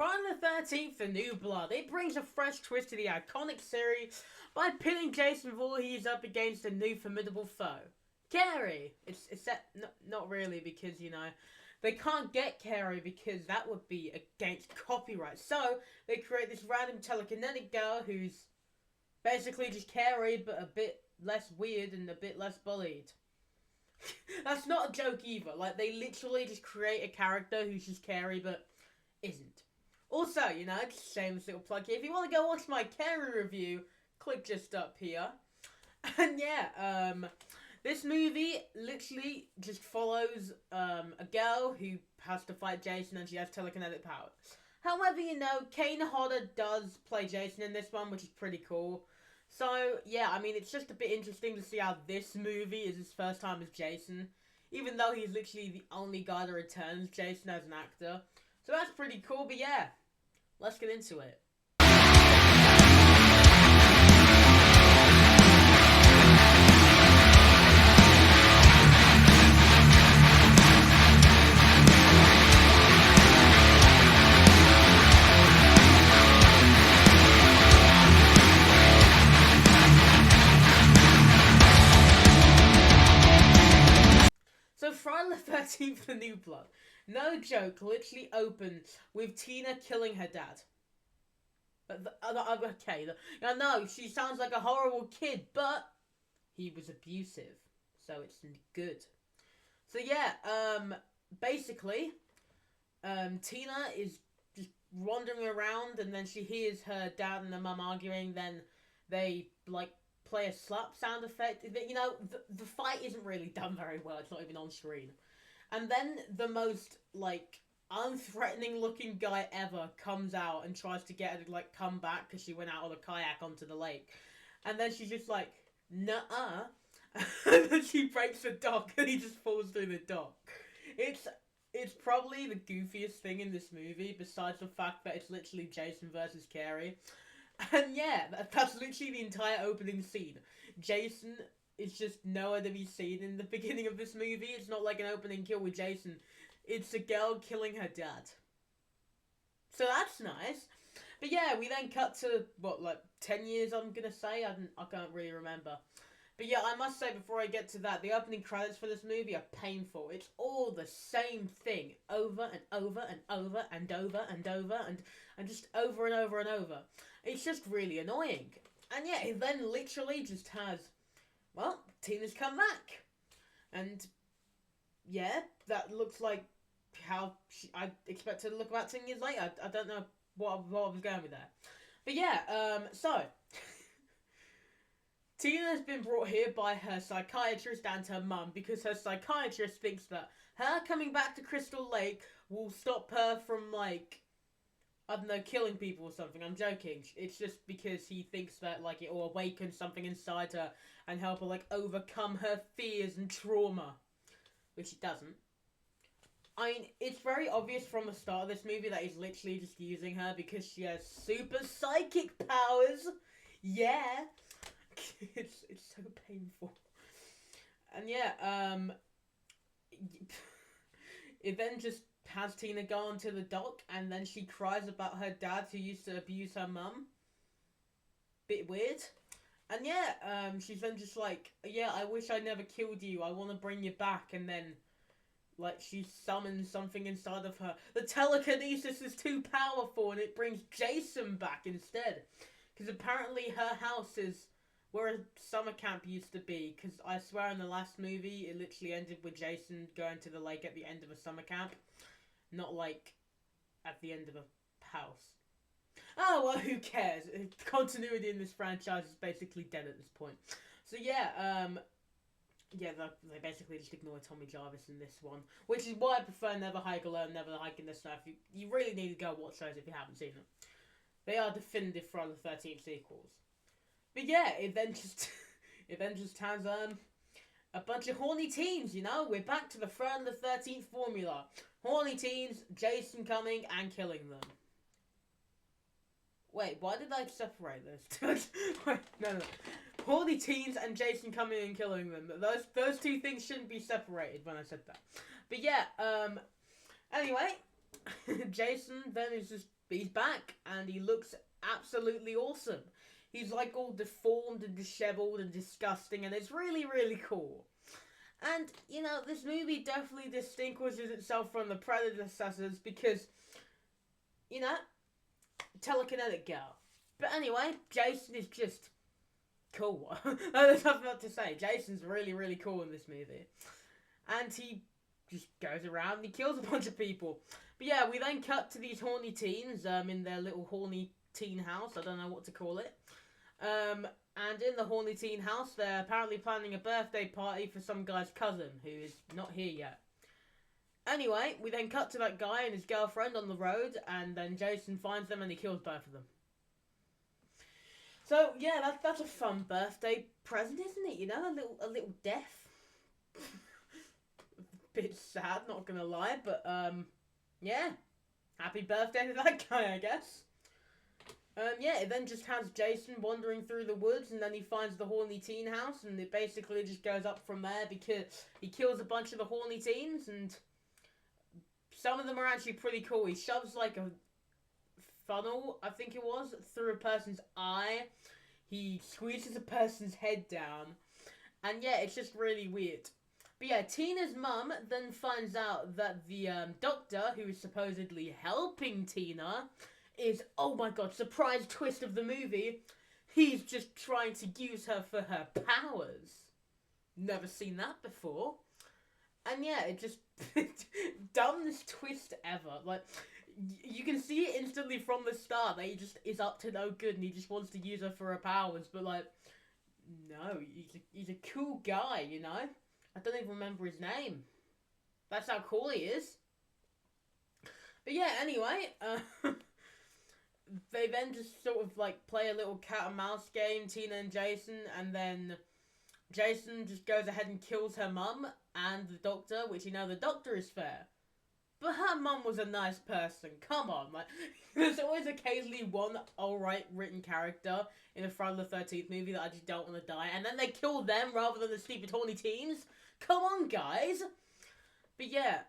Friday the 13th, The New Blood. It brings a fresh twist to the iconic series by pitting Jason Voorhees up against a new formidable foe, Carrie. It's that not really, because they can't get Carrie because that would be against copyright. So they create this random telekinetic girl who's basically just Carrie, but a bit less weird and a bit less bullied. That's not a joke either. Like, they literally just create a character who's just Carrie, but isn't. Also, just shameless little plug here. If you want to go watch my Carrie review, click just up here. And yeah, this movie literally just follows a girl who has to fight Jason, and she has telekinetic powers. However, Kane Hodder does play Jason in this one, which is pretty cool. So, yeah, I mean, it's just a bit interesting to see how this movie is his first time as Jason, even though he's literally the only guy that returns Jason as an actor. So that's pretty cool, but yeah, let's get into it. So Friday the 13th, The New Blood. No joke, literally opens with Tina killing her dad. But, okay, I know, she sounds like a horrible kid, but he was abusive, so it's good. So yeah, basically, Tina is just wandering around, and then she hears her dad and her mum arguing, then they, play a slap sound effect. The fight isn't really done very well, it's not even on screen. And then the most, unthreatening looking guy ever comes out and tries to get her to, come back because she went out on a kayak onto the lake. And then she's just like, nuh-uh. And then she breaks the dock and he just falls through the dock. It's probably the goofiest thing in this movie, besides the fact that it's literally Jason versus Carrie. And yeah, that's literally the entire opening scene. Jason is just nowhere to be seen in the beginning of this movie. It's not like an opening kill with Jason. It's a girl killing her dad. So that's nice. But yeah, we then cut to, 10 years, I'm gonna say? I can't really remember. But yeah, I must say before I get to that, the opening credits for this movie are painful. It's all the same thing, over and over and over and over and over and just over and over and over. It's just really annoying. And yeah, it then literally just has, Tina's come back. And yeah, that looks like how I expect her to look about 10 years later. I don't know what I was going with that. But yeah, so Tina has been brought here by her psychiatrist and her mum because her psychiatrist thinks that her coming back to Crystal Lake will stop her from, killing people or something. I'm joking. It's just because he thinks that, it will awaken something inside her and help her, overcome her fears and trauma. Which it doesn't. I mean, it's very obvious from the start of this movie that he's literally just using her because she has super psychic powers. Yeah. It's so painful. And yeah, it then just has Tina go onto the dock, and then she cries about her dad who used to abuse her mum. Bit weird. And yeah, she's then just like, yeah, I wish I never killed you, I want to bring you back, and then, she summons something inside of her. The telekinesis is too powerful, and it brings Jason back instead. Because apparently her house is where a summer camp used to be, because I swear in the last movie, it literally ended with Jason going to the lake at the end of a summer camp. Not, at the end of a house. Oh, well, who cares? Continuity in this franchise is basically dead at this point. So, yeah, they basically just ignore Tommy Jarvis in this one. Which is why I prefer Never Hike Alone, Never Hike in the Snow. You really need to go watch those if you haven't seen them. They are definitive Friday the 13th sequels. But yeah, it then just has a bunch of horny teens, We're back to the Friday the 13th formula. Horny teens, Jason coming and killing them. Wait, why did I separate those two? Wait, no. Horny teens and Jason coming and killing them. Those two things shouldn't be separated when I said that. But yeah, anyway, Jason then he's back and he looks absolutely awesome. He's like all deformed and disheveled and disgusting, and it's really, really cool. And, you know, this movie definitely distinguishes itself from the predecessors because, you know, telekinetic girl. But anyway, Jason is just cool. There's nothing else to say. Jason's really, really cool in this movie. And he just goes around and he kills a bunch of people. But yeah, we then cut to these horny teens in their little horny teen house. I don't know what to call it. And in the horny teen house, they're apparently planning a birthday party for some guy's cousin who is not here yet. Anyway, we then cut to that guy and his girlfriend on the road, and then Jason finds them and he kills both of them. So yeah, that's a fun birthday present, isn't it? You know, a little death. Bit sad, not gonna lie, but yeah, happy birthday to that guy, I guess. Yeah, it then just has Jason wandering through the woods, and then he finds the horny teen house, and it basically just goes up from there because he kills a bunch of the horny teens, and some of them are actually pretty cool. He shoves like a funnel, I think it was, through a person's eye. He squeezes a person's head down, and yeah, it's just really weird. But yeah, Tina's mum then finds out that the doctor who is supposedly helping Tina is, oh my god, surprise twist of the movie, he's just trying to use her for her powers. Never seen that before. And yeah, it just, dumbest twist ever. Like, you can see it instantly from the start that he just is up to no good and he just wants to use her for her powers, but like, no, he's a cool guy, you know? I don't even remember his name. That's how cool he is. But yeah, anyway, they then just sort of like play a little cat and mouse game, Tina and Jason, and then Jason just goes ahead and kills her mum and the doctor, which, you know, the doctor is fair. But her mum was a nice person. Come on, like, there's always occasionally one alright written character in a Friday the 13th movie that I just don't want to die, and then they kill them rather than the stupid horny teens. Come on, guys. But yeah,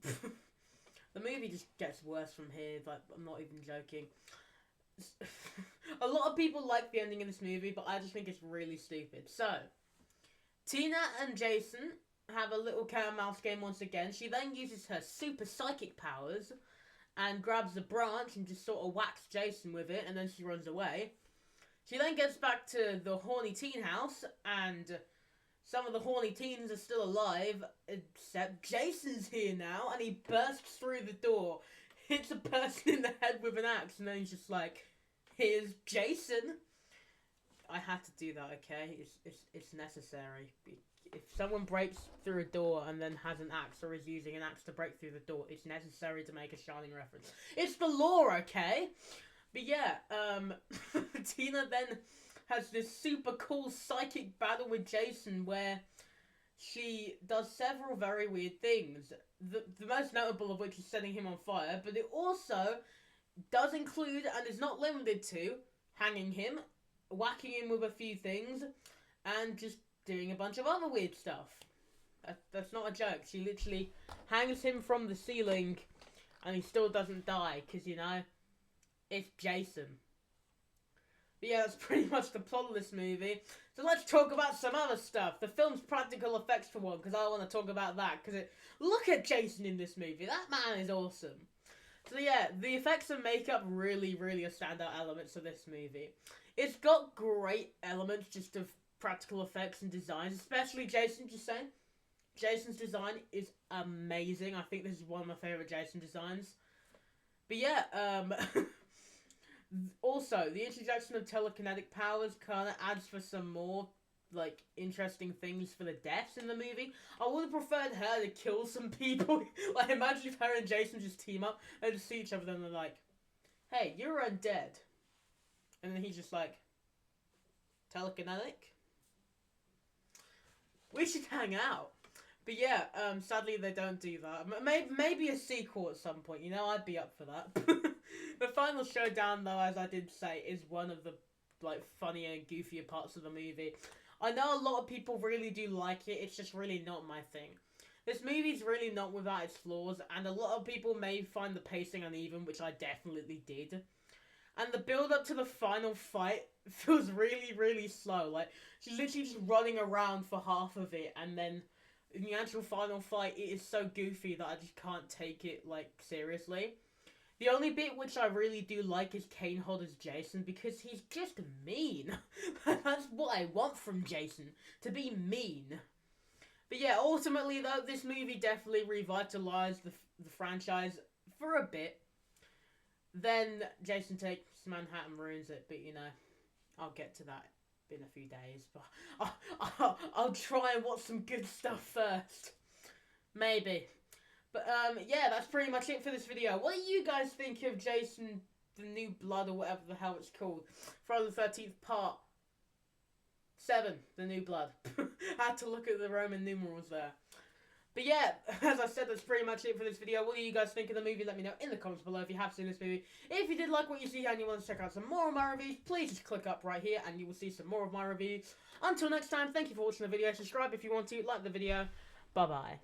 the movie just gets worse from here. Like, I'm not even joking. A lot of people like the ending of this movie, but I just think it's really stupid. So, Tina and Jason have a little cat and mouse game once again. She then uses her super psychic powers and grabs a branch and just sort of whacks Jason with it, and then she runs away. She then gets back to the horny teen house, and some of the horny teens are still alive, except Jason's here now, and he bursts through the door, hits a person in the head with an axe, and then he's just like, here's Jason. I had to do that, okay? It's necessary. If someone breaks through a door and then has an axe or is using an axe to break through the door, it's necessary to make a Shining reference. It's the law, okay? But yeah, Tina then has this super cool psychic battle with Jason where she does several very weird things. The most notable of which is setting him on fire, but it also does include, and is not limited to, hanging him, whacking him with a few things, and just doing a bunch of other weird stuff. That's not a joke. She literally hangs him from the ceiling, and he still doesn't die, because, you know, it's Jason. But yeah, that's pretty much the plot of this movie. So let's talk about some other stuff. The film's practical effects for one, because I want to talk about that. Because look at Jason in this movie. That man is awesome. So yeah, the effects and makeup really, really are standout elements of this movie. It's got great elements just of practical effects and designs, especially Jason, just saying. Jason's design is amazing. I think this is one of my favourite Jason designs. But yeah, also, the introduction of telekinetic powers kind of adds for some more, like, interesting things for the deaths in the movie. I would have preferred her to kill some people. Like, imagine if her and Jason just team up, they just see each other and they're like, hey, you're undead. And then he's just like, telekinetic? We should hang out. But yeah, sadly they don't do that. Maybe a sequel at some point, you know, I'd be up for that. The final showdown, though, as I did say, is one of the, like, funnier and goofier parts of the movie. I know a lot of people really do like it, it's just really not my thing. This movie's really not without its flaws, and a lot of people may find the pacing uneven, which I definitely did. And the build up to the final fight feels really, really slow. Like, she's literally just running around for half of it, and then in the actual final fight, it is so goofy that I just can't take it, like, seriously. The only bit which I really do like is Kane Hodder's Jason, because he's just mean. That's what I want from Jason, to be mean. But yeah, ultimately though, this movie definitely revitalized the franchise for a bit. Then Jason takes Manhattan, ruins it, but you know, I'll get to that in a few days. But I'll try and watch some good stuff first. Maybe. But yeah, that's pretty much it for this video. What do you guys think of Jason, the New Blood, or whatever the hell it's called? Friday the 13th Part 7, The New Blood. I had to look at the Roman numerals there. But yeah, as I said, that's pretty much it for this video. What do you guys think of the movie? Let me know in the comments below if you have seen this movie. If you did like what you see and you want to check out some more of my reviews, please just click up right here and you will see some more of my reviews. Until next time, thank you for watching the video. Subscribe if you want to, like the video. Bye-bye.